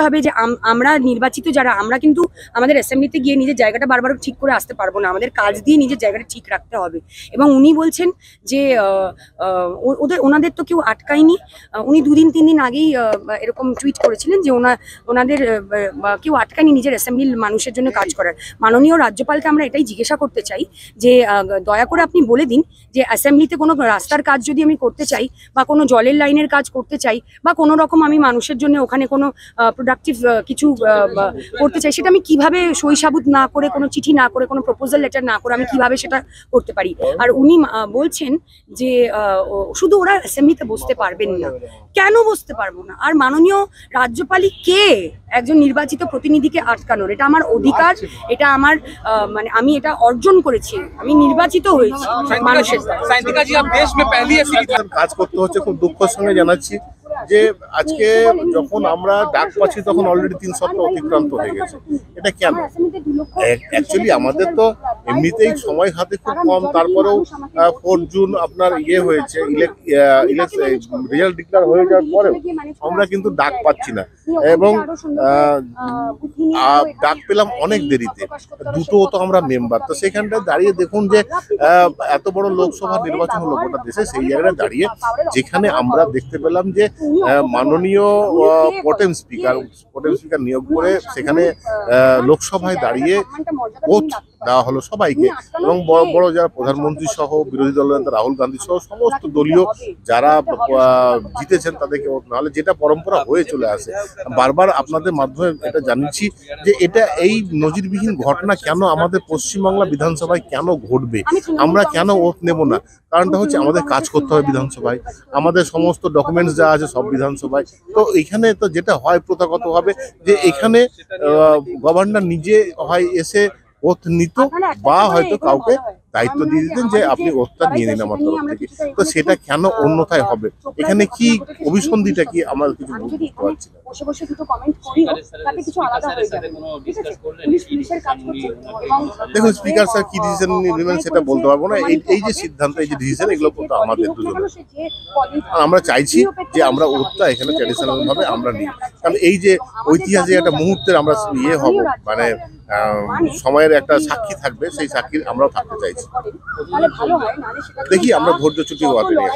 হবে যে আমরা নির্বাচিত যারা, আমরা কিন্তু আমাদের অ্যাসেম্বলিতে গিয়ে নিজের জায়গাটা বারবার ঠিক করে আসতে পারবো না, আমাদের কাজ দিয়ে নিজের জায়গাটা ঠিক রাখতে হবে। এবং উনি বলছেন যে ওনাদের তো কেউ আটকায়নি। উনি 2-3 দিন আগেই এরকম টুইট করেছিলেন যে ওনাদের কেউ আটকায়নি নিজের অ্যাসেম্বলির মানুষের জন্য কাজ করার। মাননীয় রাজ্যপালকে আমরা এটাই জিজ্ঞাসা করতে চাই যে দয়া করে আপনি বলে দিন যে অ্যাসেম্বলিতে কোনো রাস্তার কাজ যদি আমি করতে চাই বা কোনো জলের লাইনের কাজ করতে চাই বা কোনো রকম আমি মানুষের জন্য ওখানে কোনো প্রোডাক্টিভ কিছু করতে চাই, সেটা আমি কিভাবে সই সাবুত না করে, কোনো চিঠি না করে, কোনো প্রপোজাল লেটার না করে আমি কিভাবে সেটা করতে পারি। আর উনি বলছেন যে শুধু ওরা অ্যাসেম্বলিতে বসতে পারবেন না। কেন বসতে পারবো না? আর মাননীয় রাজ্যপালই কে একজন নির্বাচিত প্রতিনিধিকে আটকানোর? এটা আমার অধিকার, এটা আমার মানে আমি এটা অর্জন করেছি, আমি নির্বাচিত হয়েছি মানুষের। কাজ করতে হচ্ছে, খুব দুঃখের সঙ্গে জানাচ্ছি যে আজকে যখন আমরা ডাক পাচ্ছি তখন অলরেডি 3 সপ্তাহ অতিক্রান্ত হয়ে গেছে। এটা কেন? অ্যাকচুয়ালি আমাদের তো এমনিতেই সময় হাতে খুব কম, তারপরেও 4 জুন আপনার হয়েছে, রেজাল্ট ডিক্লেয়ার হয়ে যাওয়ার পরেও আমরা কিন্তু ডাক পাচ্ছি না, এবং ডাক পেলাম অনেক দেরিতে। দুটো তো আমরা মেম্বার, তো সেখানটায় দাঁড়িয়ে দেখুন যে এত বড় লোকসভা নির্বাচন হলো গোটা দেশে, সেই জায়গায় দাঁড়িয়ে যেখানে আমরা দেখতে পেলাম যে মাননীয় প্রোটেম স্পিকার নিয়োগ করে সেখানে লোকসভায় দাঁড়িয়ে ওথ দেওয়া হলো সবাইকে, এবং বড় বড় যারা প্রধানমন্ত্রী সহ বিরোধী দলনেতা রাহুল গান্ধী সহ সমস্ত দলীয় যারা জিতেছেন তাদেরকে ওথ, নাহলে যেটা পরম্পরা হয়ে চলে আসে। বারবার আপনাদের মাধ্যমে এটা জানিয়েছি যে এটা এই নজিরবিহীন ঘটনা কেন আমাদের পশ্চিমবাংলা বিধানসভায় কেন ঘটবে, আমরা কেন ওথ নেব না? কারণটা হচ্ছে আমাদের কাজ করতে হবে বিধানসভায়, আমাদের সমস্ত ডকুমেন্টস যা আছে সব বিধানসভায়। তো এখানে তো যেটা হয় প্রথাগতভাবে যে এখানে গভর্নর নিজে হয় এসে ওথ নিত বা হয়তো কাউকে দায়িত্ব দিয়ে দিতেন যে আপনি ওথটা নিয়ে নিন আমার তরফ থেকে। তো সেটা কেন অন্যথায় হবে? এখানে কি অভিসন্ধিটা কি আমরা কিছু বুঝতে পারছি না। দেখুন, স্পিকার স্যার কি ডিসিশন নেবেন সেটা বলতে পারবো না। এই যে সিদ্ধান্ত, এই যে ডিসিশন, এগুলো কিন্তু আমাদের দুজনের। আমরা চাইছি যে আমরা ওথটা এখানে ট্র্যাডিশনাল ভাবে আমরা নিই, কারণ এই যে ঐতিহাসিক একটা মুহূর্তের আমরা হব, মানে সময়ের একটা সাক্ষী থাকবে, সেই সাক্ষী আমরাও থাকতে চাইছি। দেখি আমরা ধৈর্য চুটি হওয়াতে নিয়ে